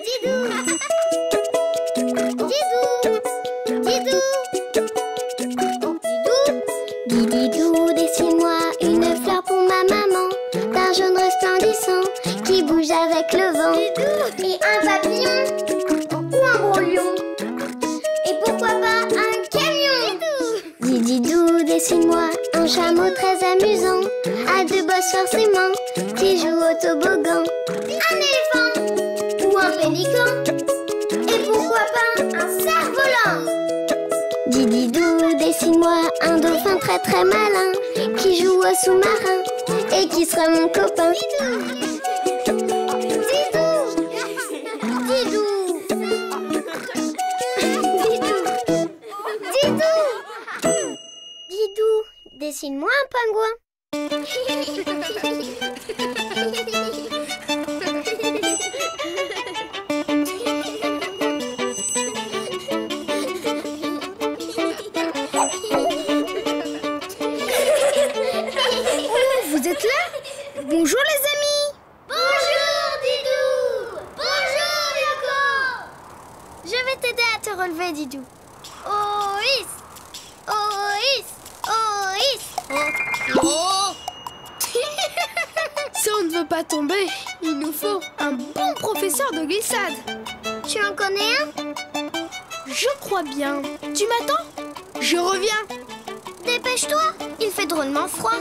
Didou! Didou! Didou! Oh, Didou! Didou, dessine-moi une fleur pour ma maman, d'un jaune resplendissant qui bouge avec le vent. Didou! Et un papillon ou un gros lion. Et pourquoi pas un camion? Didou! Didou, dessine-moi un chameau très amusant, à deux bosses forcément, qui joue au toboggan. Un éléphant ou un pélican. Et pourquoi pas un cerf-volant? Dididou, dessine-moi un dauphin très très malin, qui joue au sous-marin et qui sera mon copain. Didou! Didou! Didou! Didou! Didou, dessine-moi un pingouin. Vous êtes là? Bonjour les amis! Bonjour Didou! Bonjour Yoko! Je vais t'aider à te relever, Didou. Ois! Ois! Ois! Oh! Si on ne veut pas tomber, il nous faut un bon professeur de glissade. Tu en connais un? Je crois bien. Tu m'attends? Je reviens. Dépêche-toi, il fait drôlement froid.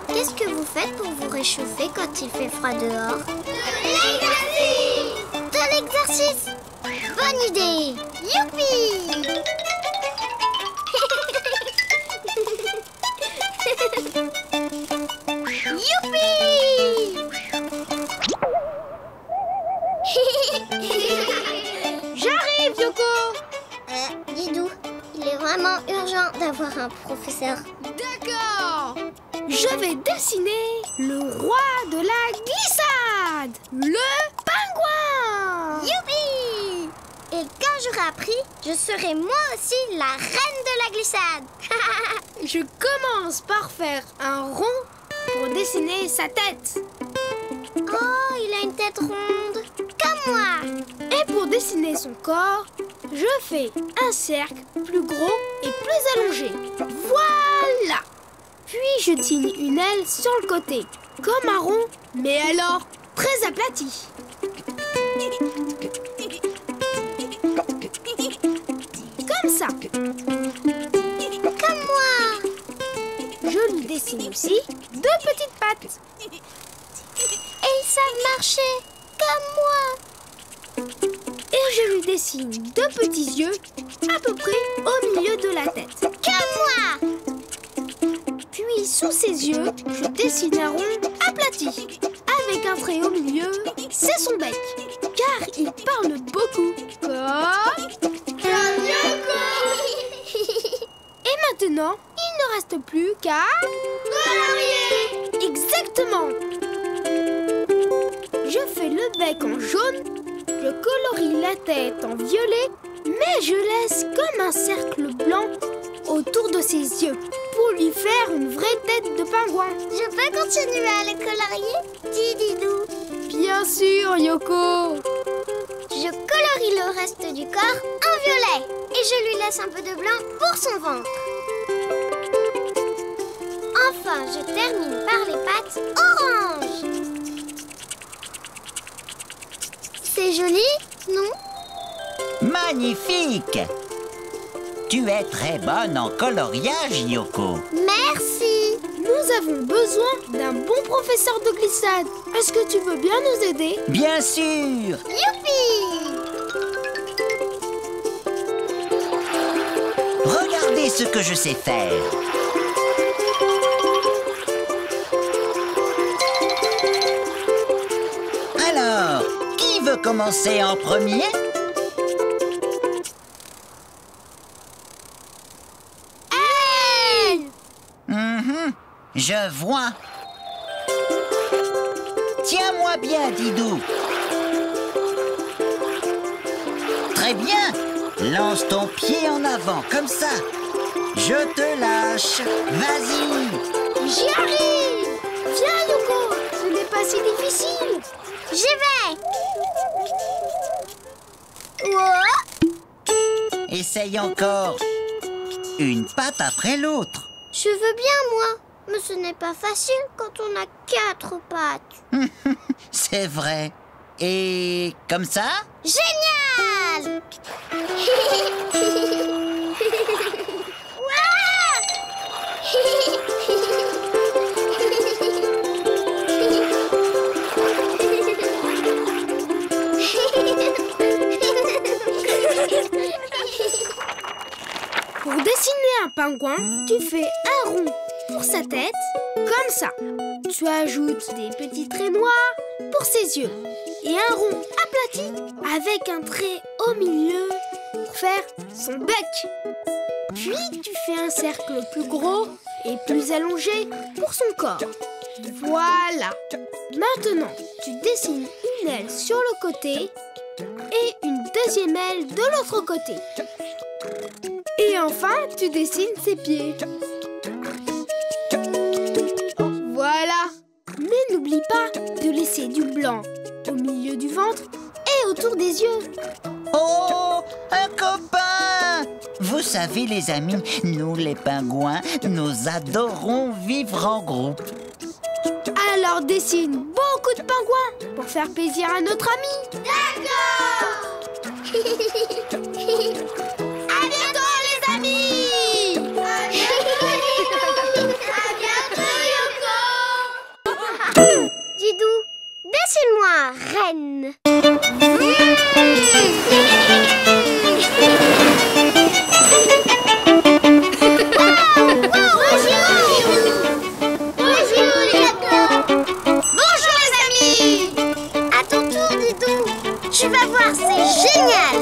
Qu'est-ce que vous faites pour vous réchauffer quand il fait froid dehors? De l'exercice! Bonne idée! Youpi! Youpi! J'arrive, Yoko! Didou, il est vraiment urgent d'avoir un professeur. D'accord! Je vais dessiner le roi de la glissade, le pingouin! Youpi! Et quand j'aurai appris, je serai moi aussi la reine de la glissade. Je commence par faire un rond pour dessiner sa tête. Oh, il a une tête ronde, comme moi. Et pour dessiner son corps, je fais un cercle plus gros et plus allongé. Voilà! Puis je dessine une aile sur le côté, comme un rond, mais alors très aplati. Comme ça. Comme moi. Je lui dessine aussi deux petites pattes. Et ils savent marcher, comme moi. Et je lui dessine deux petits yeux à peu près au milieu de la tête. Comme moi. Puis sous ses yeux, je dessine un rond aplati. Avec un trait au milieu, c'est son bec. Car il parle beaucoup. Comme Yoko. Et maintenant, il ne reste plus qu'à... colorier. Exactement. Je fais le bec en jaune, je colorie la tête en violet, mais je laisse comme un cercle blanc autour de ses yeux pour lui faire une vraie tête de pingouin. Je peux continuer à le colorier, Didou? Bien sûr, Yoko. Je colorie le reste du corps en violet et je lui laisse un peu de blanc pour son ventre. Enfin, je termine par les pattes orange. C'est joli, non? Magnifique! Tu es très bonne en coloriage, Yoko. Merci. Nous avons besoin d'un bon professeur de glissade. Est-ce que tu veux bien nous aider? Bien sûr! Youpi! Regardez ce que je sais faire. Alors, qui veut commencer en premier? Je vois. Tiens-moi bien, Didou. Très bien. Lance ton pied en avant, comme ça. Je te lâche. Vas-y. J'y arrive! Viens, Yoko! Ce n'est pas si difficile! J'y vais. Oh. Essaye encore. Une patte après l'autre. Je veux bien, moi. Mais ce n'est pas facile quand on a 4 pattes. C'est vrai. Et comme ça? Génial. Pour dessiner un pingouin, tu fais un rond pour sa tête, comme ça. Tu ajoutes des petits traits noirs pour ses yeux et un rond aplati avec un trait au milieu pour faire son bec. Puis tu fais un cercle plus gros et plus allongé pour son corps. Voilà. Maintenant, tu dessines une aile sur le côté et une deuxième aile de l'autre côté. Et enfin, tu dessines ses pieds. Voilà. Mais n'oublie pas de laisser du blanc au milieu du ventre et autour des yeux. Oh, un copain! Vous savez les amis, nous les pingouins, nous adorons vivre en groupe. Alors dessine beaucoup de pingouins pour faire plaisir à notre ami. D'accord. À bientôt, les amis. À bientôt, Yoko. Didou, dessine-moi reine. Tu vas voir, c'est génial!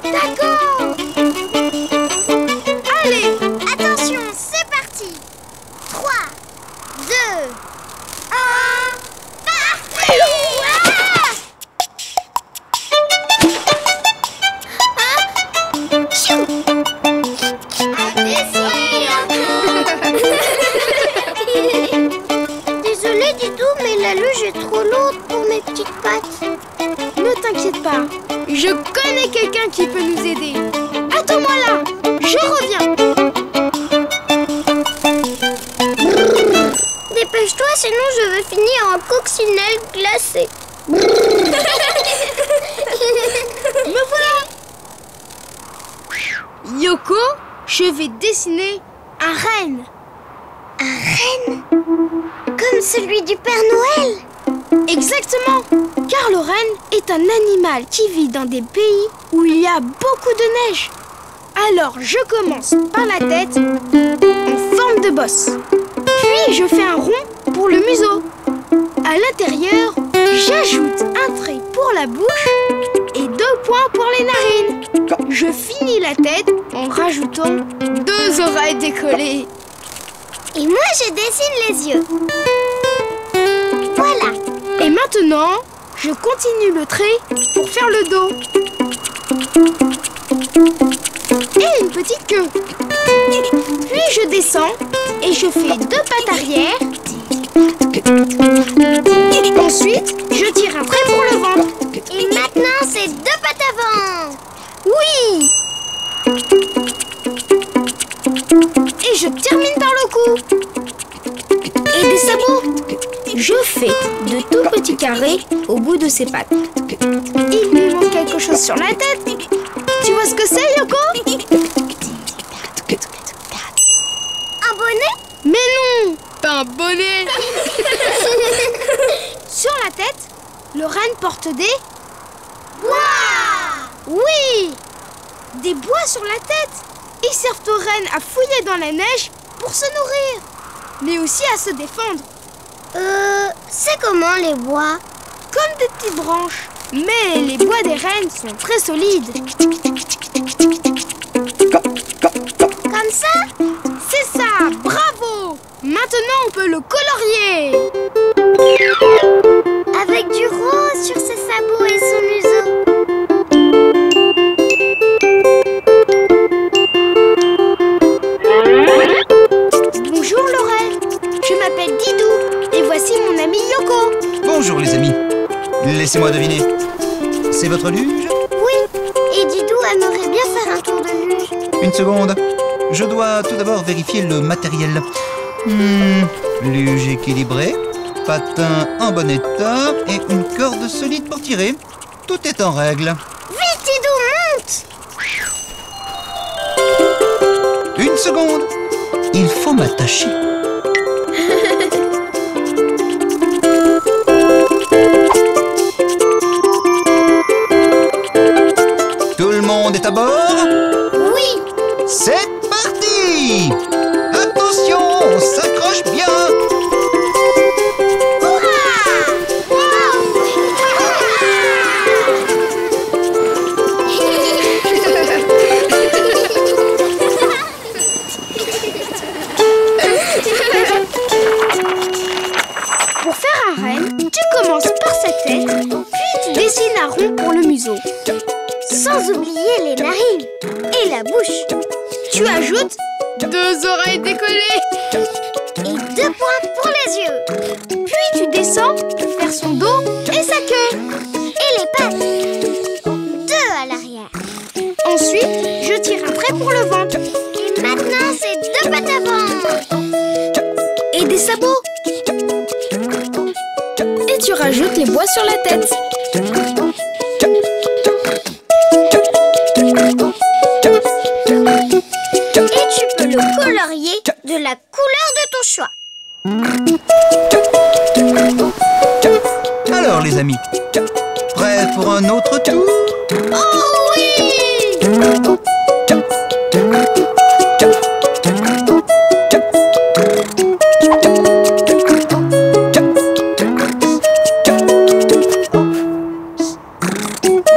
D'accord! Allez, Attention, c'est parti! 3, 2, 1, parti! Chou! À dessiner encore! Désolée, Didou, mais la luge est trop lourde pour mes petites pattes. ne t'inquiète pas. Je connais quelqu'un qui peut nous aider. Attends-moi là, je reviens. Dépêche-toi, sinon je vais finir en coccinelle glacée. Me voilà. Yoko, je vais dessiner un renne. Un renne? Comme celui du Père Noël? Exactement, car le renne est un animal qui vit dans des pays où il y a beaucoup de neige. Alors je commence par la tête en forme de bosse. Puis je fais un rond pour le museau. À l'intérieur, j'ajoute un trait pour la bouche et 2 points pour les narines. Je finis la tête en rajoutant 2 oreilles décollées. Et moi je dessine les yeux. Voilà. Et maintenant, je continue le trait pour faire le dos. Et une petite queue. Puis je descends et je fais 2 pattes arrière. Ensuite, je tire un trait pour le ventre. Et maintenant c'est 2 pattes avant. Oui! Et je termine par le cou. Et des sabots. Je fais de tout petits carrés au bout de ses pattes. Il lui manque quelque chose sur la tête. Tu vois ce que c'est, Yoko? Un bonnet? Mais non, pas un bonnet. Sur la tête, le renne porte des... Bois! Oui! Des bois sur la tête. Ils servent aux rennes à fouiller dans la neige pour se nourrir, mais aussi à se défendre. C'est comment les bois? Comme des petites branches. Mais les bois des rennes sont très solides. Comme ça? C'est ça, bravo! Maintenant on peut le colorier. Avec du rose sur ses sabots et son museau. Bonjour Laurel, je m'appelle Didou et voici mon ami Yoko. Bonjour les amis. Laissez-moi deviner. C'est votre luge? Oui, et Didou aimerait bien faire un tour de luge. Une seconde. Je dois tout d'abord vérifier le matériel. Luge équilibrée, patin en bon état et une corde solide pour tirer. Tout est en règle. Vite, Didou, monte! Une seconde. Il faut m'attacher. Tout le monde est à bord? Oui! C'est parti! Attention, on s'accroche bien! Pour faire un renne, tu commences par sa tête, puis tu dessines un rond pour le museau. Sans oublier les narines et la bouche. Tu ajoutes 2 oreilles décollées. Et 2 points pour les yeux. Puis tu descends pour faire son dos et sa queue. Et les pattes. 2 à l'arrière. Ensuite, je tire un trait pour le ventre. Et maintenant, c'est 2 pattes avant. Et des sabots. Et tu rajoutes les bois sur la tête. Et tu peux le colorier de la couleur de ton choix. Alors les amis, prêts pour un autre tour? Oh oui!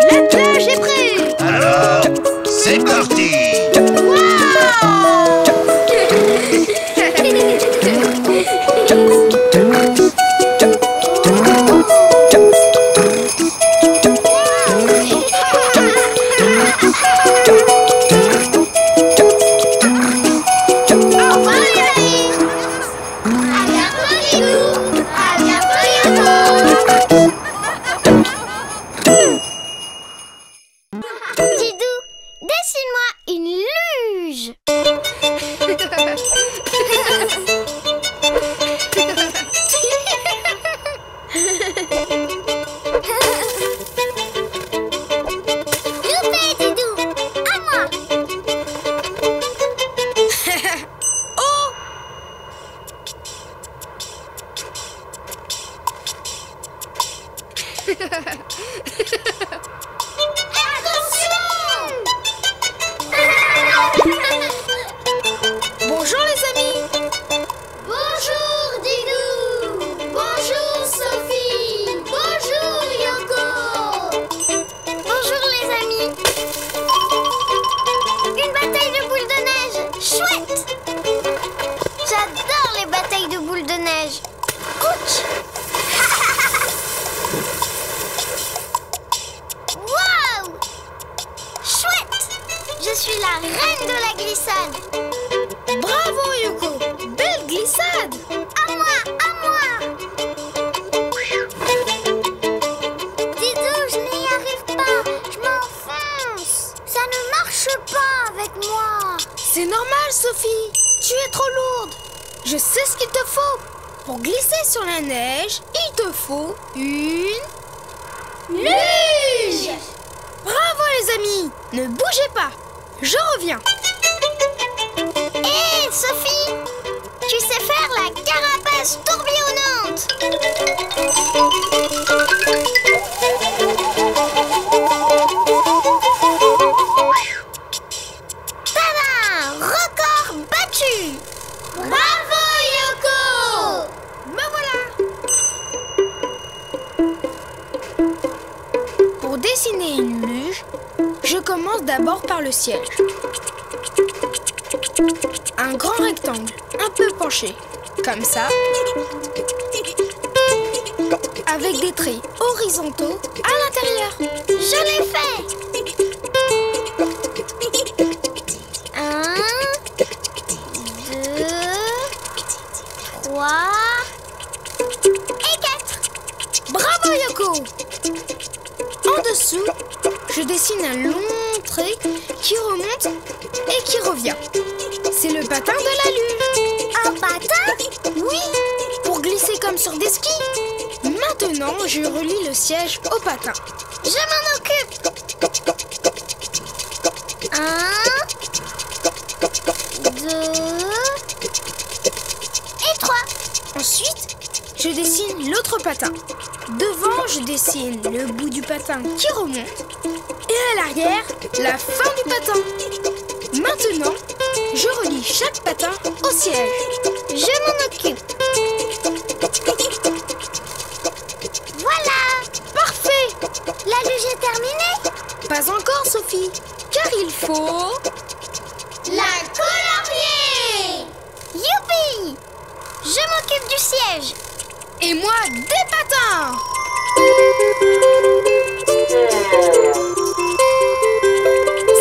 L'attelage est prêt. Alors, c'est parti! Didou, dessine-moi une luge. Youpi, Didou, à moi. Oh! Bonjour les amis. Bonjour Didou. Bonjour Sophie. Bonjour Yoko. Bonjour les amis. Une bataille de boules de neige. Chouette. J'adore les batailles de boules de neige. Ouch. Waouh. Chouette. Je suis la reine de la glissade. Bravo Yoko. Belle glissade. À moi, à moi. Didou, je n'y arrive pas. Je m'enfonce. Ça ne marche pas avec moi. C'est normal Sophie. Tu es trop lourde. Je sais ce qu'il te faut. Pour glisser sur la neige, il te faut une luge. Bravo les amis. Ne bougez pas. Je reviens. Hé, Sophie, tu sais faire la carapace tourbillonnante. Tada! Record battu. Bravo, Yoko. Me voilà. Pour dessiner une luge, je commence d'abord par le ciel. Un grand rectangle, un peu penché, comme ça, avec des traits horizontaux à l'intérieur. Je l'ai fait. 1, 2, 3 et 4. Bravo Yoko! En dessous, je dessine un long trait qui remonte et qui revient. C'est le patin de la luge. Un patin? Oui, pour glisser comme sur des skis. Maintenant, je relie le siège au patin. Je m'en occupe. 1, 2 et 3. Ensuite, je dessine l'autre patin. Devant, je dessine le bout du patin qui remonte. Et à l'arrière, la fin du patin. Maintenant, je relie chaque patin au siège. Je m'en occupe. Voilà. Parfait! La luge est terminée. Pas encore, Sophie, car il faut... La colorier. Youpi! Je m'occupe du siège. Et moi, des patins!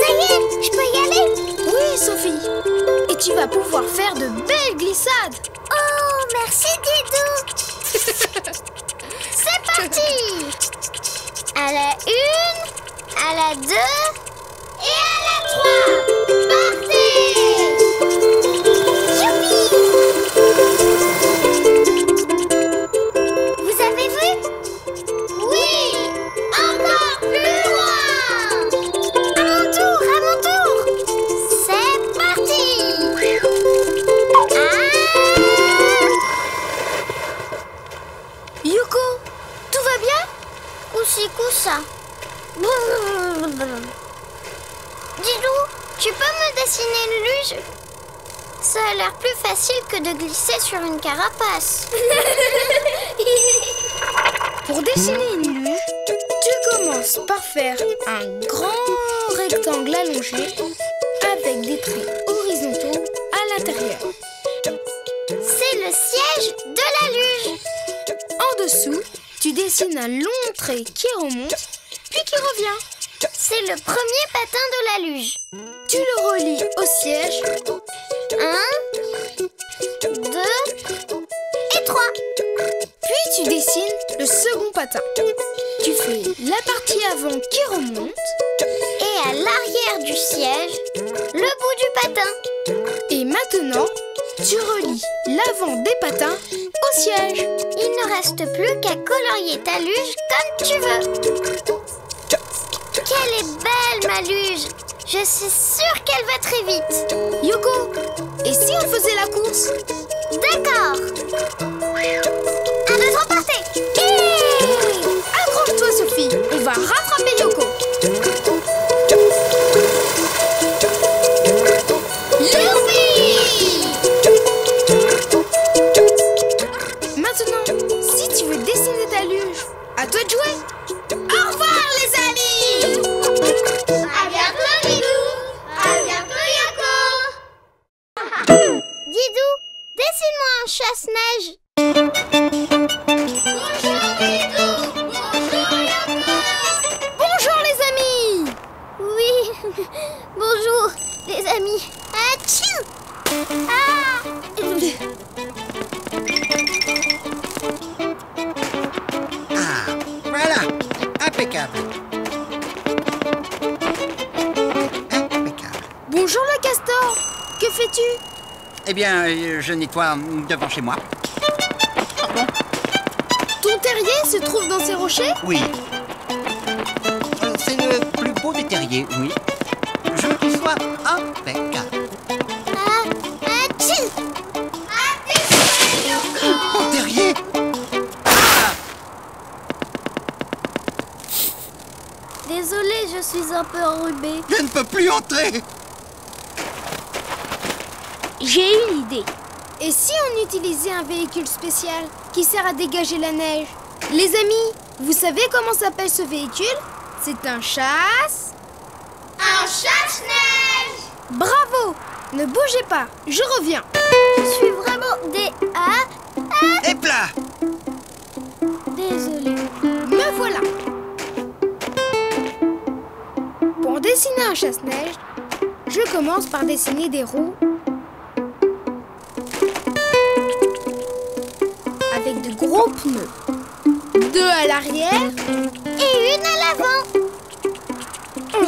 Ça y est, je peux y aller? Oui, Sophie. Et tu vas pouvoir faire de belles glissades. Oh, merci Didou. C'est parti. À la 1, à la 2 et à la 3. Partez! Youpi! Vous avez vu? Oui! Encore plus loin! À mon tour, à mon tour! C'est parti! Yoko, tout va bien? Coussi coussa. Didou, tu peux me dessiner une luge? Ça a l'air plus facile que de glisser sur une carapace. Pour dessiner une luge, tu commences par faire un grand rectangle allongé avec des traits horizontaux à l'intérieur. C'est le siège de la luge. En dessous, tu dessines un long trait qui remonte, puis qui revient. C'est le premier patin de la luge. Tu le relis au siège. 1, 2 et 3. Puis tu dessines le second patin. Tu fais la partie avant qui remonte. Et à l'arrière du siège, le bout du patin. Et maintenant, tu relis l'avant des patins au siège. Il ne reste plus qu'à colorier ta luge comme tu veux. Quelle est belle ma luge! Je suis sûre qu'elle va très vite. Yoko, et si on faisait la course? D'accord. 1, 2, 3, partez! Hey! Accroche-toi, Sophie, on va rattraper Yoko. Youpi! Maintenant, si tu veux dessiner ta luge, à toi de jouer. Au revoir, les amis! À bientôt, Didou! À bientôt, Yoko! Didou, dessine-moi un chasse-neige. Bonjour, Didou! Bonjour, Yoko! Bonjour, les amis! Oui, bonjour, les amis. Atchou! Ah! Ah, voilà. Impeccable. Impeccable. Bonjour, le castor! Que fais-tu? Eh bien, je nettoie devant chez moi. Ton terrier se trouve dans ces rochers? Oui. C'est le plus beau des terriers, oui. Je veux qu'il soit impeccable. Atchou! Mon terrier! Désolée, je suis un peu enrhumée. Je ne peux plus entrer. J'ai une idée. Et si on utilisait un véhicule spécial qui sert à dégager la neige? Les amis, vous savez comment s'appelle ce véhicule? C'est un chasse... Un chasse-neige! Bravo! Ne bougez pas, je reviens. Je suis vraiment Et plat. désolée. Me voilà. Pour dessiner un chasse-neige, je commence par dessiner des roues avec de gros pneus. 2 à l'arrière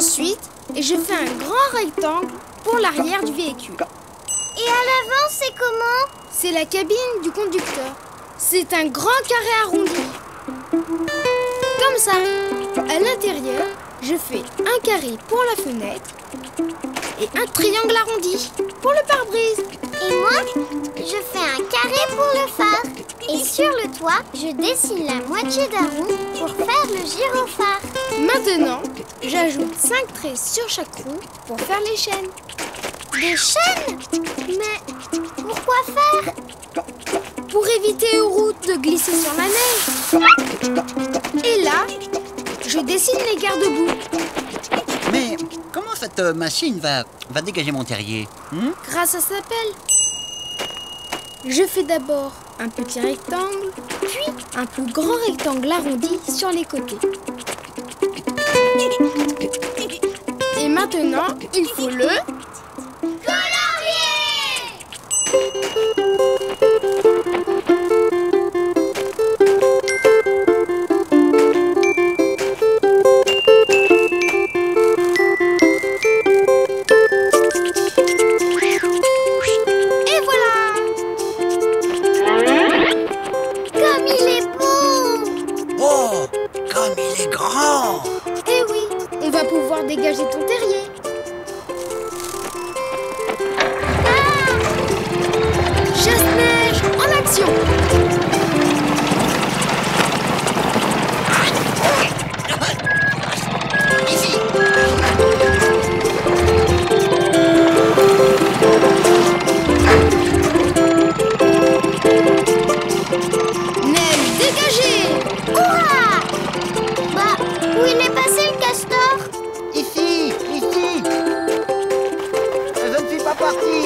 Ensuite, je fais un grand rectangle pour l'arrière du véhicule. Et à l'avant, c'est comment? C'est la cabine du conducteur. C'est un grand carré arrondi. Comme ça. À l'intérieur, je fais un carré pour la fenêtre et un triangle arrondi pour le pare-brise. Et moi, je fais un carré pour le phare. Et sur le toit, je dessine la moitié d'un rond pour faire le gyrophare. Maintenant, j'ajoute 5 traits sur chaque roue pour faire les chaînes. Des chaînes? Mais pourquoi faire? Pour éviter aux roues de glisser sur la neige. Et là, je dessine les garde-boue. Mais comment cette machine va dégager mon terrier? Grâce à sa pelle. Je fais d'abord un petit rectangle, puis un plus grand rectangle arrondi sur les côtés. Et maintenant, il faut le... dégager ton terrier. Chasse-neige en action. Ici. Neige dégagée. Hurrah! Bah, où il est passé le castor? Ici. Je ne suis pas parti.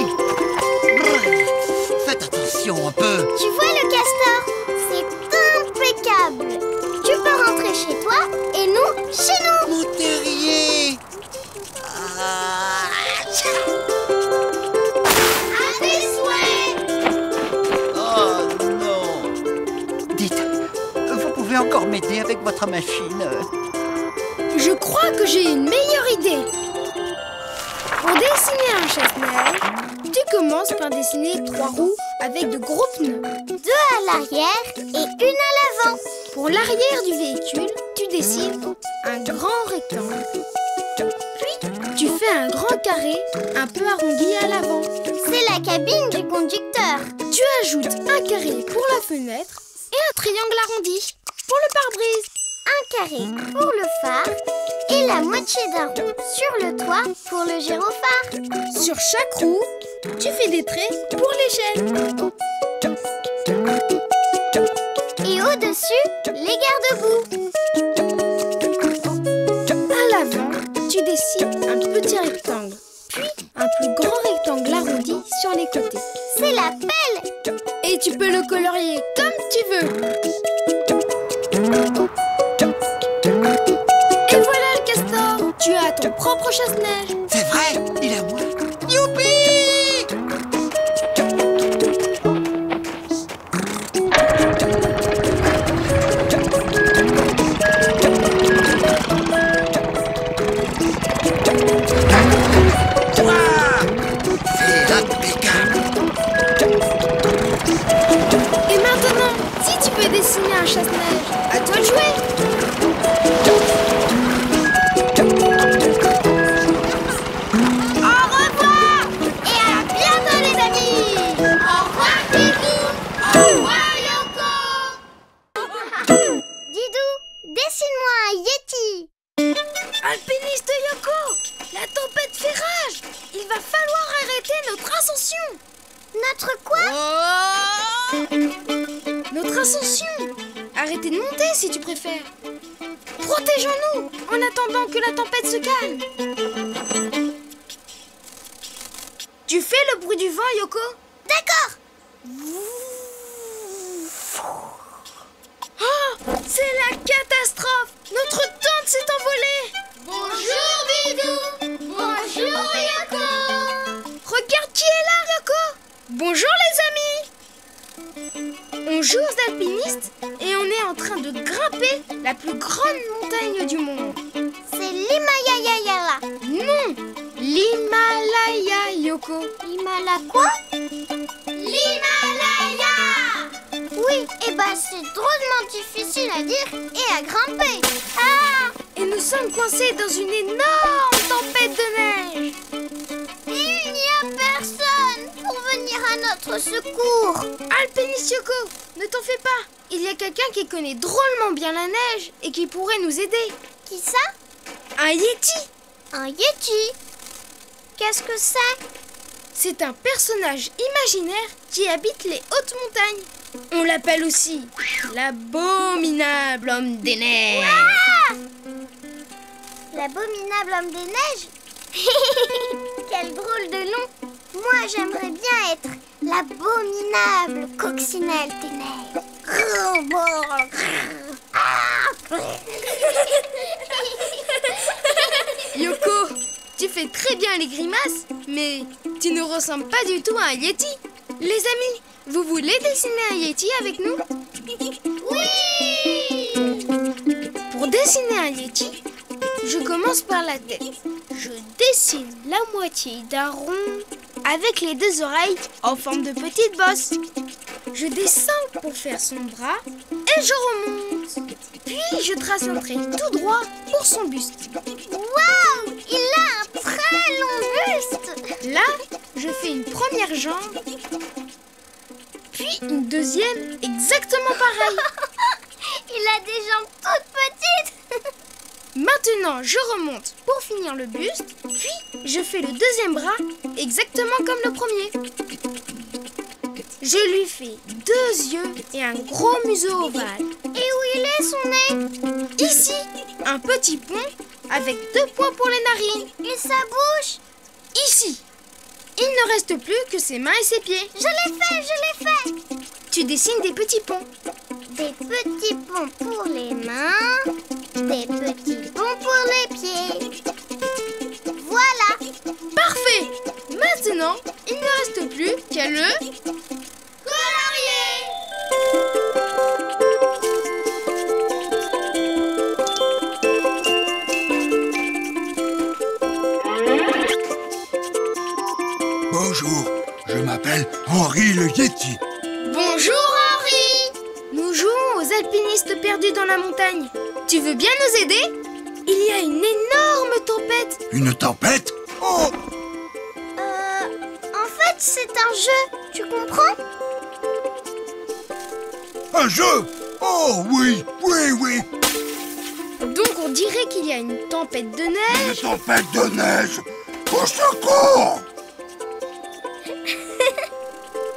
Faites attention un peu. Tu vois le castor? C'est impeccable. Tu peux rentrer chez toi et nous chez nous. Mon terrier. À tes souhaits. Oh non. Dites, vous pouvez encore m'aider avec votre machine? Je crois que j'ai une meilleure idée. Pour dessiner un chasse-neige, tu commences par dessiner 3 roues avec de gros pneus. 2 à l'arrière et 1 à l'avant. Pour l'arrière du véhicule, tu dessines un grand rectangle. Puis, tu fais un grand carré un peu arrondi à l'avant. C'est la cabine du conducteur. Tu ajoutes un carré pour la fenêtre et un triangle arrondi pour le pare-brise. Un carré pour le phare et la moitié d'un rond sur le toit pour le gyrophare. Sur chaque roue, tu fais des traits pour les chaînes. Et au-dessus, les garde-boue. À l'avant, tu dessines un petit rectangle, puis un plus grand rectangle arrondi sur les côtés. C'est la pelle. Et tu peux le colorier comme tu veux. Et voilà le castor. Tu as ton propre chasse-neige. C'est vrai, il est à moi. Youpi! C'est impeccable. Et maintenant, si tu peux dessiner un chasse-neige, à toi de jouer. Au revoir et à bientôt les amis. Au revoir Didou. Au revoir Yoko. Didou, dessine-moi un yéti. Alpiniste Yoko, la tempête fait rage. Il va falloir arrêter notre ascension. Notre quoi? Notre ascension. Arrêtez de monter si tu préfères. Protégeons-nous en attendant que la tempête se calme. Tu fais le bruit du vent, Yoko? D'accord. Oh, c'est la catastrophe. Notre tente s'est envolée. Bonjour Didou. Bonjour Yoko. Regarde qui est là, Yoko. Bonjour les amis. On joue aux alpinistes et on est en train de grimper la plus grande montagne du monde. C'est l'Himalaya. Non, l'Himalaya, Yoko. L'Himalaya quoi? L'Himalaya. Oui, et bah c'est drôlement difficile à dire et à grimper. Ah! Et nous sommes coincés dans une énorme tempête de neige. Il n'y a personne pour venir à notre secours. Alpiniste Yoko, ne t'en fais pas. Il y a quelqu'un qui connaît drôlement bien la neige et qui pourrait nous aider. Qui ça? Un Yeti. Un Yeti. Qu'est-ce que c'est? C'est un personnage imaginaire qui habite les hautes montagnes. On l'appelle aussi l'abominable homme des neiges. Ah! L'abominable homme des neiges? Quel drôle de nom. Moi, j'aimerais bien être l'abominable coccinelle des neiges. Yoko, tu fais très bien les grimaces, mais tu ne ressembles pas du tout à un Yeti. Les amis, vous voulez dessiner un Yeti avec nous? Oui! Pour dessiner un Yeti, je commence par la tête. Je dessine la moitié d'un rond avec les deux oreilles en forme de petite bosse. Je descends pour faire son bras et je remonte. Puis je trace un trait tout droit pour son buste. Waouh! Il a un très long buste! Là, je fais une première jambe, puis une deuxième exactement pareille. Il a des jambes toutes petites! Maintenant, je remonte pour finir le buste, puis je fais le deuxième bras exactement comme le premier. Je lui fais 2 yeux et un gros museau ovale. Et où il est son nez? Ici, un petit pont avec 2 points pour les narines. Et sa bouche? Ici, il ne reste plus que ses mains et ses pieds. Je l'ai fait! Tu dessines des petits ponts. Des petits ponts pour les mains, des petits ponts pour les pieds. Voilà! Parfait! Maintenant, il ne reste plus qu'à le colorier! Bonjour, je m'appelle Henri le Yeti. Bonjour Henri! Nous jouons aux alpinistes perdus dans la montagne. Tu veux bien nous aider? Il y a une énorme tempête. Une tempête? Oh! En fait, c'est un jeu, tu comprends? Un jeu? Oh oui. Donc on dirait qu'il y a une tempête de Une neige. tempête de neige! Au secours!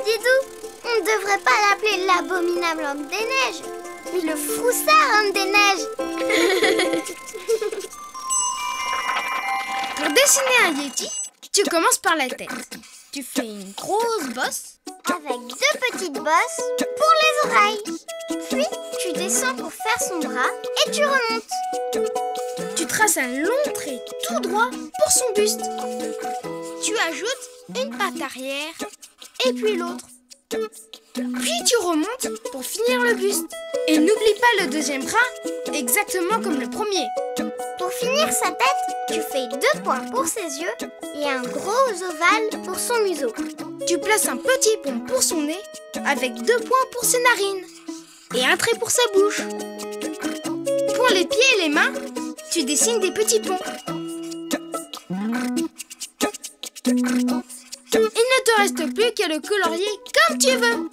Didou, on ne devrait pas l'appeler l'abominable homme des neiges, mais le froussard homme des neiges. Pour dessiner un Yeti, tu commences par la tête. Tu fais une grosse bosse. Avec 2 petites bosses pour les oreilles. Puis, tu descends pour faire son bras et tu remontes. Tu traces un long trait tout droit pour son buste. Tu ajoutes une patte arrière et puis l'autre. Puis tu remontes pour finir le buste. Et n'oublie pas le deuxième bras, exactement comme le premier. Pour finir sa tête, tu fais 2 points pour ses yeux et un gros ovale pour son museau. Tu places un petit pont pour son nez avec 2 points pour ses narines et un trait pour sa bouche. Pour les pieds et les mains, tu dessines des petits ponts. Il ne te reste plus qu'à le colorier comme tu veux.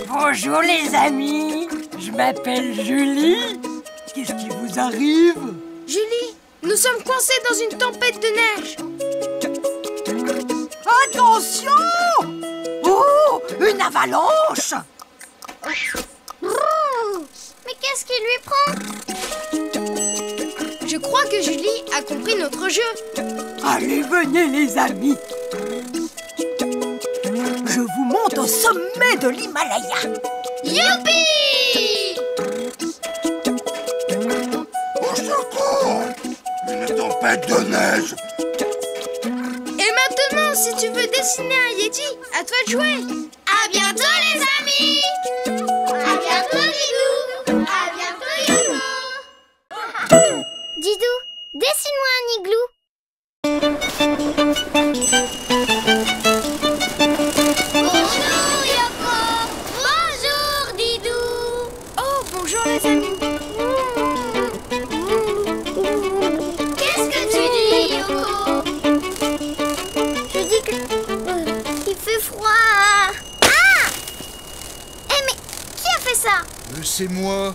Bonjour les amis, je m'appelle Julie. Qu'est-ce qui vous arrive? Julie, nous sommes coincés dans une tempête de neige. Attention! Oh, une avalanche! Mais qu'est-ce qui lui prend? Je crois que Julie a compris notre jeu. Allez, venez les amis. Je vous monte au sommet de l'Himalaya. Youpi! Au secours! Une tempête de neige! Et maintenant, si tu veux dessiner un Yeti, à toi de jouer. À À bientôt les amis. À bientôt Didou. À bientôt Yoko. Didou, dessine-moi un igloo. Bonjour Yoko. Bonjour Didou. Oh, bonjour les amis. Qu'est-ce que tu dis Yoko? Je dis que... il fait froid. Ah! Eh mais, qui a fait ça? C'est moi.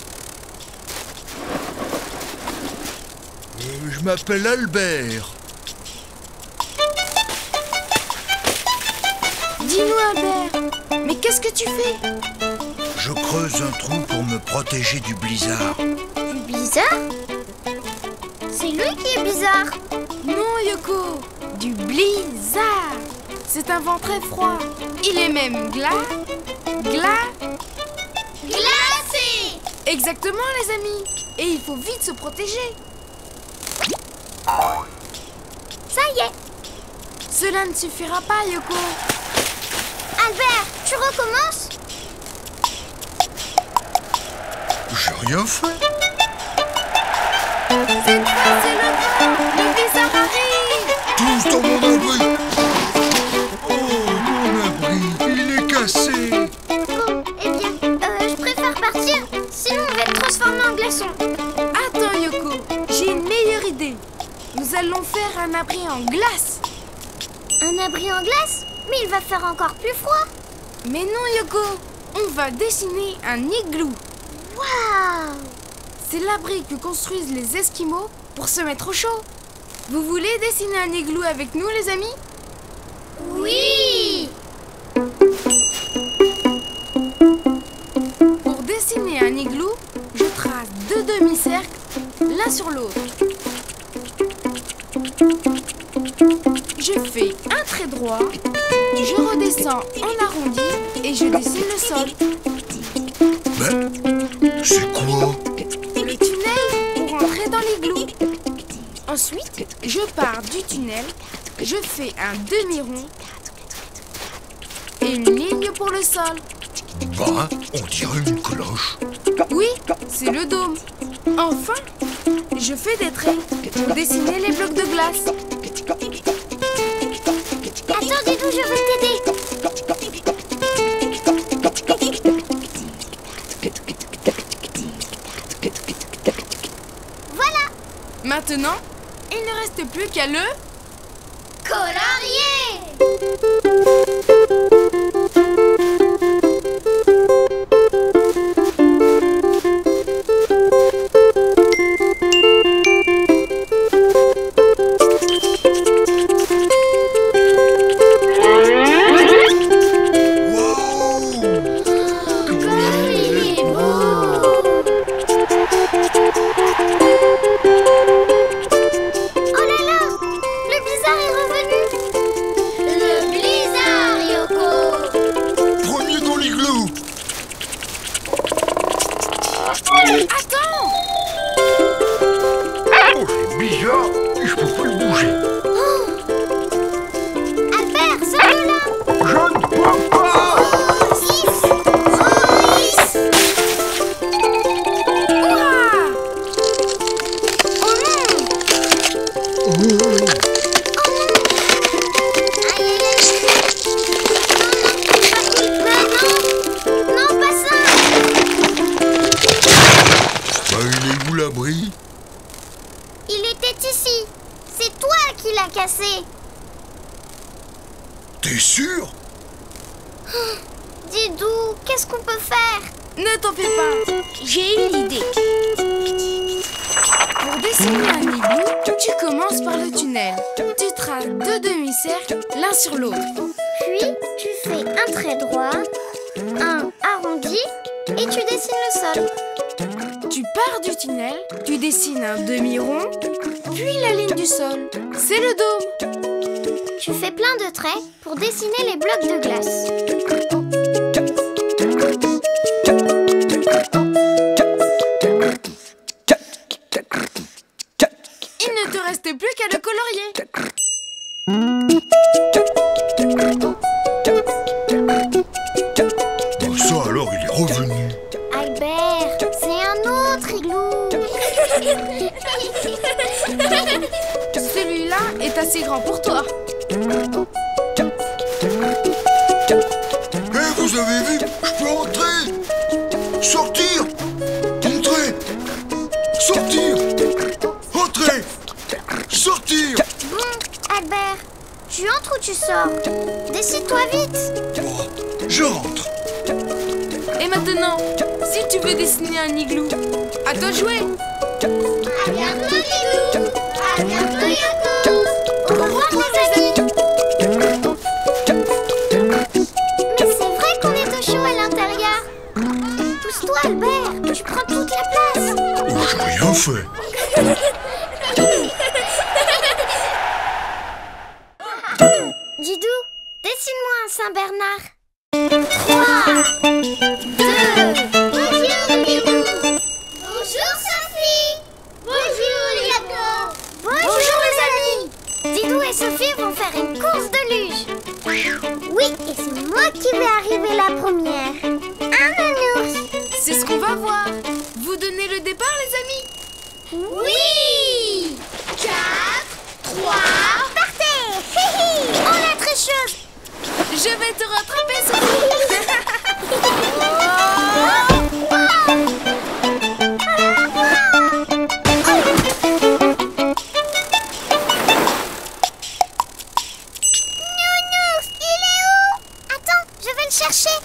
Je m'appelle Albert. Dis-nous Albert, mais qu'est-ce que tu fais? Je creuse un trou pour me protéger du blizzard. Du bizarre? C'est lui qui est bizarre. Non Yoko, du blizzard. C'est un vent très froid. Il est même Glacé! Exactement les amis. Et il faut vite se protéger. Ça y est. Cela ne suffira pas Yoko. Albert, tu recommences? J'ai rien fait. Cette fois c'est le vent. Le blizzard arrive. Tous dans mon abri. Oh, mon abri, il est cassé. Bon, eh bien, je préfère partir, sinon on va être transformé en glaçon. Attends Yoko, j'ai une meilleure idée. Nous allons faire un abri en glace. Un abri en glace? Mais il va faire encore plus froid. Mais non Yoko, on va dessiner un igloo. Waouh! C'est l'abri que construisent les Esquimaux pour se mettre au chaud. Vous voulez dessiner un igloo avec nous les amis? Oui! Pour dessiner un igloo, je trace 2 demi-cercles l'un sur l'autre. Je fais un trait droit, je redescends en arrondi et je dessine le sol. Mais c'est quoi? Le tunnel pour entrer dans l'igloo. Ensuite, je pars du tunnel, je fais un demi-rond et une ligne pour le sol. Bah, on dirait une cloche. Oui, c'est le dôme. Enfin, je fais des traits pour dessiner les blocs de glace. Attends, Didou, je vais t'aider. Voilà! Maintenant, il ne reste plus qu'à le... Colorier! T'es sûr? Didou, qu'est-ce qu'on peut faire? Ne t'en fais pas, j'ai une idée. Pour dessiner un igloo, tu commences par le tunnel. Tu traces 2 demi-cercles l'un sur l'autre. Puis, tu fais un trait droit, un arrondi et tu dessines le sol. Tu pars du tunnel, tu dessines un demi-rond, puis la ligne du sol. C'est le dôme. Tu fais plein de traits pour dessiner les blocs de glace. Il ne te reste plus qu'à le colorier. assez grand pour toi. Vous avez vu? Je peux entrer! Sortir! Entrer! Sortir! Entrer! Sortir! Bon, Albert, tu entres ou tu sors? Décide-toi vite. Oh, je rentre! Et maintenant, si tu veux dessiner un igloo, à toi de jouer. À bientôt, Didou. À bientôt, Yoko. Au revoir, les amis. Mais c'est vrai qu'on est au chaud à l'intérieur. Pousse-toi, Albert. Tu prends toute la place. Oh, j'ai rien fait! Didou, dessine-moi un Saint-Bernard. 3, 2, bonjour Didou. Bonjour Sophie. Bonjour Yoko. Bonjour les amis. Didou et Sophie vont faire une course de luge. Oui, et c'est moi qui vais arriver la première. Un nounours. C'est ce qu'on va voir. Vous donnez le départ, les amis? Oui. 4, 3, partez. On est très chaude. Je vais te rattraper, Sophie. Nounours, il est où? Attends, je vais le chercher.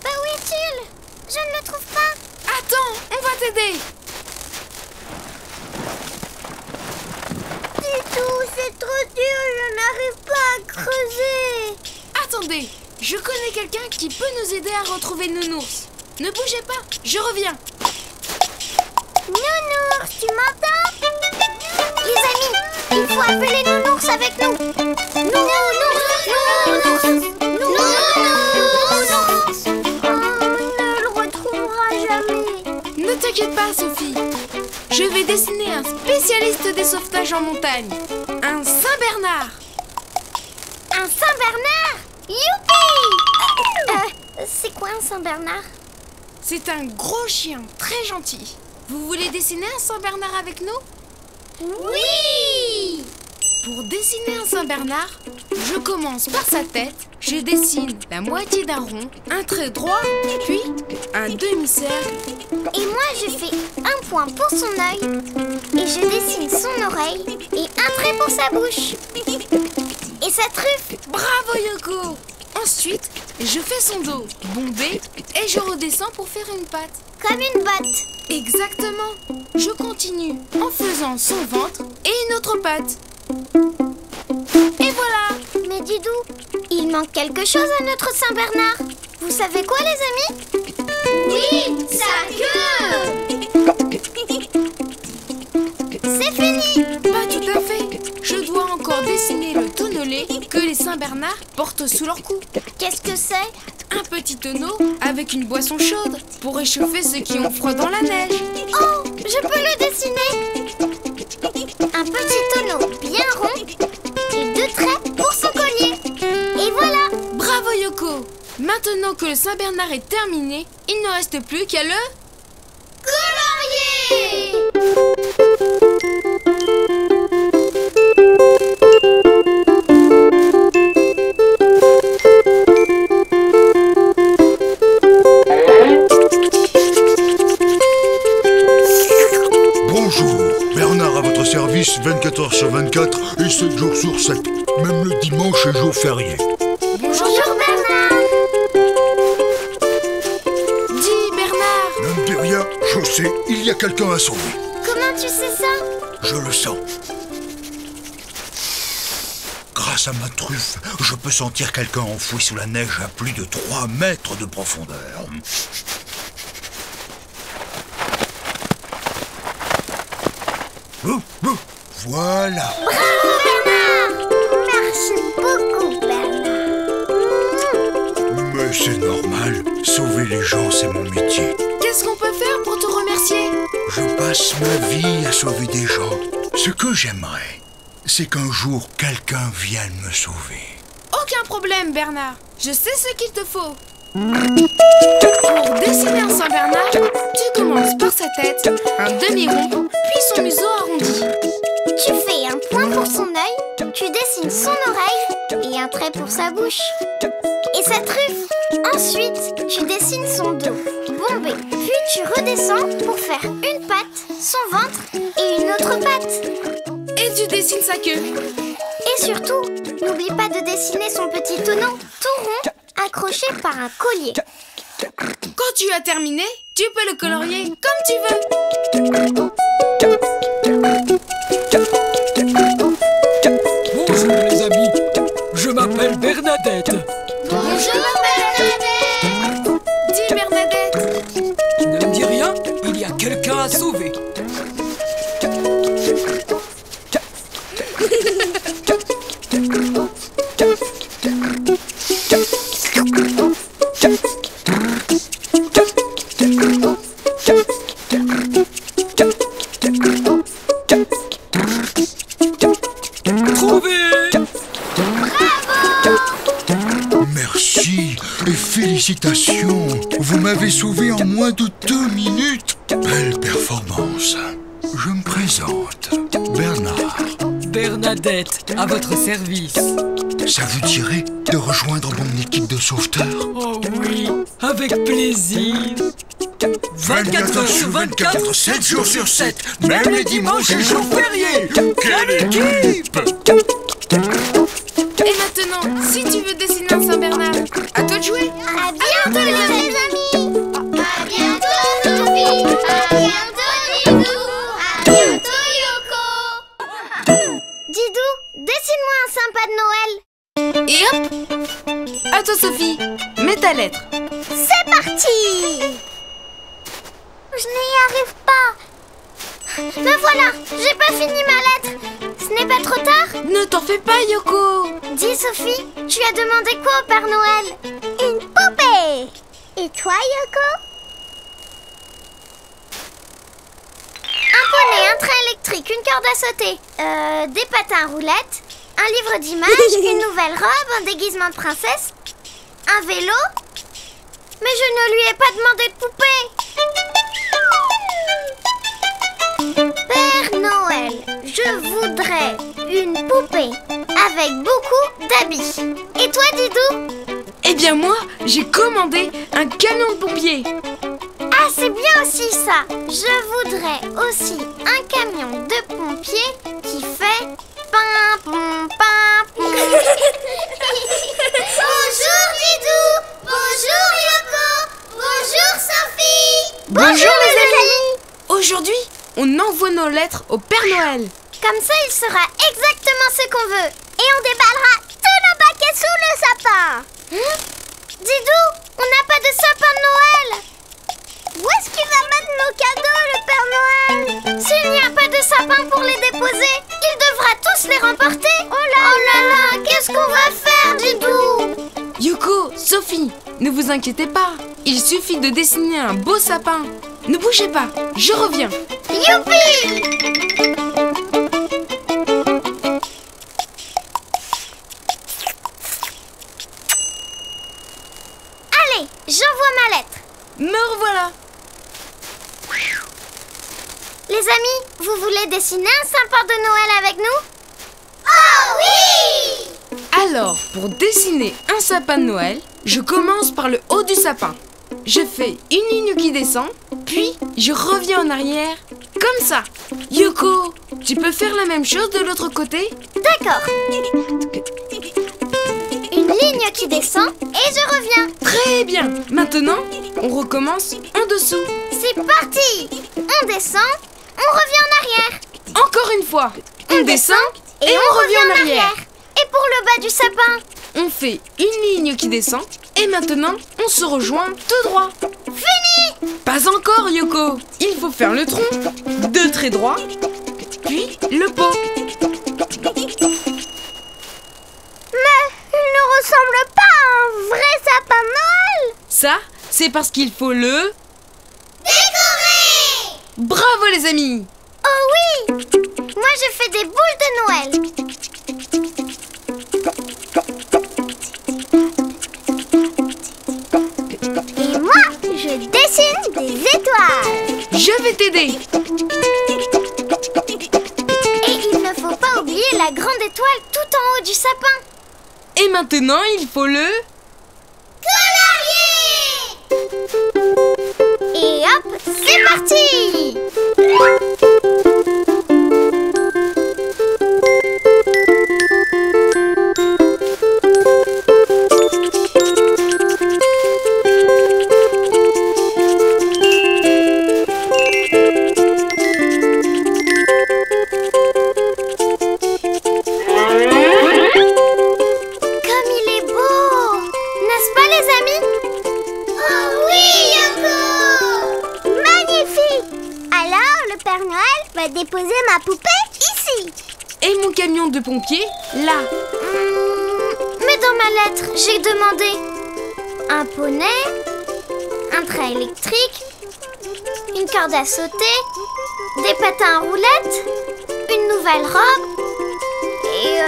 Bah où est-il? Je ne le trouve pas. Attends, on va t'aider. Didou, c'est trop dur, je n'arrive pas à creuser. Attendez, je connais quelqu'un qui peut nous aider à retrouver Nounours. Ne bougez pas, je reviens. Nounours, tu m'entends? Les amis, il faut appeler Nounours avec nous. Nounours, Nounours, Nounours. On ne le retrouvera jamais. Ne t'inquiète pas, Sophie. Je vais dessiner un spécialiste des sauvetages en montagne. Un Saint-Bernard. Un Saint-Bernard? Youpi! C'est quoi un Saint-Bernard? C'est un gros chien très gentil. Vous voulez dessiner un Saint-Bernard avec nous? Oui! Pour dessiner un Saint-Bernard, je commence par sa tête. Je dessine la moitié d'un rond, un trait droit, puis un demi-cercle. Et moi, je fais un point pour son œil, et je dessine son oreille, et un trait pour sa bouche. Et sa truffe. Bravo, Yoko! Ensuite, je fais son dos bombé et je redescends pour faire une patte. Comme une botte. Exactement. Je continue en faisant son ventre et une autre patte. Et voilà. Mais Didou, il manque quelque chose à notre Saint-Bernard. Vous savez quoi, les amis? Oui, sa queue. C'est fini. Pas tout à fait. Je dois encore dessiner le tonnelet que les Saint-Bernard portent sous leur cou. Qu'est-ce que c'est? Un petit tonneau avec une boisson chaude pour réchauffer ceux qui ont froid dans la neige. Oh, je peux le dessiner. Un petit tonneau bien rond et 2 traits pour son collier. Et voilà. Bravo, Yoko. Maintenant que le Saint-Bernard est terminé, il ne reste plus qu'à le... colorier. Bonjour, Bernard à votre service 24 heures sur 24 et 7 jours sur 7. Même le dimanche est jour férié. Bonjour, Bernard. Dis, Bernard. Ne me dis rien, je sais, il y a quelqu'un à sauver. Comment tu sais ça? Je le sens. Grâce à ma truffe, je peux sentir quelqu'un enfoui sous la neige à plus de 3 mètres de profondeur. Voilà. Bravo, Bernard. Merci beaucoup, Bernard. Mais c'est normal, sauver les gens, c'est mon métier. Qu'est-ce qu'on peut faire pour te remercier? Je passe ma vie à sauver des gens. Ce que j'aimerais, c'est qu'un jour, quelqu'un vienne me sauver. Aucun problème, Bernard. Je sais ce qu'il te faut. Pour dessiner un Saint-Bernard, tu commences par sa tête, un demi-rond, puis son museau arrondi. Tu fais un point son œil, tu dessines son oreille et un trait pour sa bouche. Et sa truffe. Ensuite, tu dessines son dos bombé. Puis tu redescends pour faire une patte, son ventre et une autre patte. Et tu dessines sa queue. Et surtout, n'oublie pas de dessiner son petit tonneau tout rond, accroché par un collier. Quand tu as terminé, tu peux le colorier comme tu veux. Bonjour les amis, je m'appelle Bernadette. Bonjour Bernadette. Dis Bernadette. Tu ne me dis rien? Il y a quelqu'un à sauver. Merci et félicitations. Vous m'avez sauvé en moins de 2 minutes. Belle performance. Je me présente, Bernard. Bernadette, à votre service. Ça vous dirait de rejoindre mon équipe de sauveteurs? Oh oui, avec plaisir. 24 heures sur 24, 7 jours sur 7, même les dimanches et jours fériés. Quelle équipe! Et maintenant, si tu veux dessiner un Saint-Bernard, à toi de jouer. À bientôt les amis. À bientôt Sophie. À bientôt Didou. À bientôt Yoko. Didou, dessine-moi un sympa de Noël. Et hop, à toi Sophie, mets ta lettre. C'est parti. Je n'y arrive pas. Me voilà, j'ai pas fini ma lettre. Ce n'est pas trop tard? Ne t'en fais pas Yoko. Dis Sophie, tu as demandé quoi au Père Noël? Une poupée. Et toi Yoko? Un poney, un train électrique, une corde à sauter, des patins à roulettes, un livre d'images, une nouvelle robe, un déguisement de princesse, un vélo. Mais je ne lui ai pas demandé de poupée. Père Noël, je voudrais une poupée avec beaucoup d'habits. Et toi Didou? Eh bien moi, j'ai commandé un camion de pompiers. Ah, c'est bien aussi ça. Je voudrais aussi un camion de pompiers qui fait pim pam pam. Bonjour Didou. Bonjour Yoko. Bonjour Sophie. Bonjour les amis. Aujourd'hui, on envoie nos lettres au Père Noël. Comme ça, il saura exactement ce qu'on veut. Et on déballera tous nos paquets sous le sapin. Didou, on n'a pas de sapin de Noël. Où est-ce qu'il va mettre nos cadeaux, le Père Noël? S'il n'y a pas de sapin pour les déposer, il devra tous les remporter. Oh là là, qu'est-ce qu'on va faire, Didou? Yoko, Sophie, ne vous inquiétez pas. Il suffit de dessiner un beau sapin. Ne bougez pas, je reviens. Youpi! Allez, j'envoie ma lettre. Me revoilà. Les amis, vous voulez dessiner un sapin de Noël avec nous? Oh oui! Alors, pour dessiner un sapin de Noël, je commence par le haut du sapin. Je fais une ligne qui descend, puis je reviens en arrière, comme ça. Yoko, tu peux faire la même chose de l'autre côté? D'accord. Une ligne qui descend et je reviens. Très bien. Maintenant, on recommence en dessous. C'est parti. On descend, on revient en arrière. Encore une fois. On descend et on revient en arrière. Et pour le bas du sapin? On fait une ligne qui descend et maintenant on se rejoint tout droit. Fini! Pas encore Yoko. Il faut faire le tronc, 2 traits droits, puis le pot. Mais il ne ressemble pas à un vrai sapin de Noël. Ça, c'est parce qu'il faut le... décorer. Bravo les amis. Oh oui! Moi je fais des boules de Noël. Et moi, je dessine des étoiles. Je vais t'aider. Et il ne faut pas oublier la grande maintenant, il faut le... colorier! Et hop, c'est parti! Déposer ma poupée ici. Et mon camion de pompier, là. Mais dans ma lettre, j'ai demandé un poney, un train électrique, une corde à sauter, des patins à roulettes, une nouvelle robe et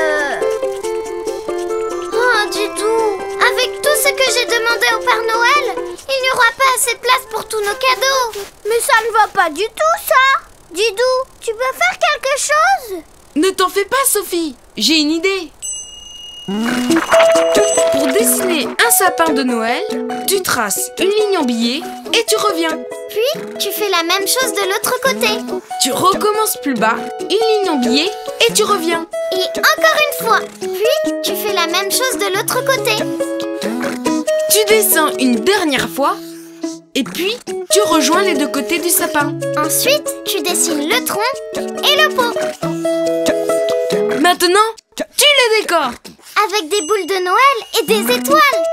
Oh, Didou, avec tout ce que j'ai demandé au Père Noël, il n'y aura pas assez de place pour tous nos cadeaux. Mais ça ne va pas du tout, ça. Didou, tu peux faire quelque chose? Ne t'en fais pas, Sophie. J'ai une idée. Pour dessiner un sapin de Noël, tu traces une ligne en billet et tu reviens. Puis, tu fais la même chose de l'autre côté. Tu recommences plus bas, une ligne en billet et tu reviens. Et encore une fois. Puis, tu fais la même chose de l'autre côté. Tu descends une dernière fois et puis tu rejoins les deux côtés du sapin. Ensuite, tu dessines le tronc et le pot. Maintenant, tu les décores. Avec des boules de Noël et des étoiles.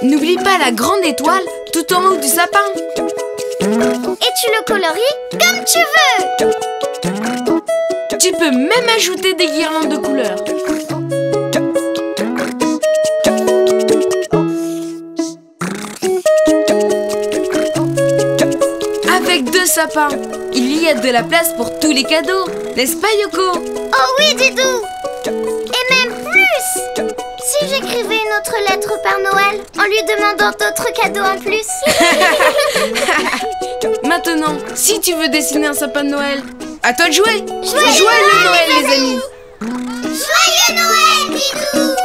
N'oublie pas la grande étoile tout en haut du sapin. Et tu le colories comme tu veux. Tu peux même ajouter des guirlandes de couleurs. Avec 2 sapins, il y a de la place pour tous les cadeaux, n'est-ce pas, Yoko? Oh oui, Didou! Et même plus! Si j'écrivais une autre lettre au Père Noël en lui demandant d'autres cadeaux en plus. Maintenant, si tu veux dessiner un sapin de Noël, à toi de jouer. Joyeux Joyeux Noël, les amis! Joyeux Noël, Didou!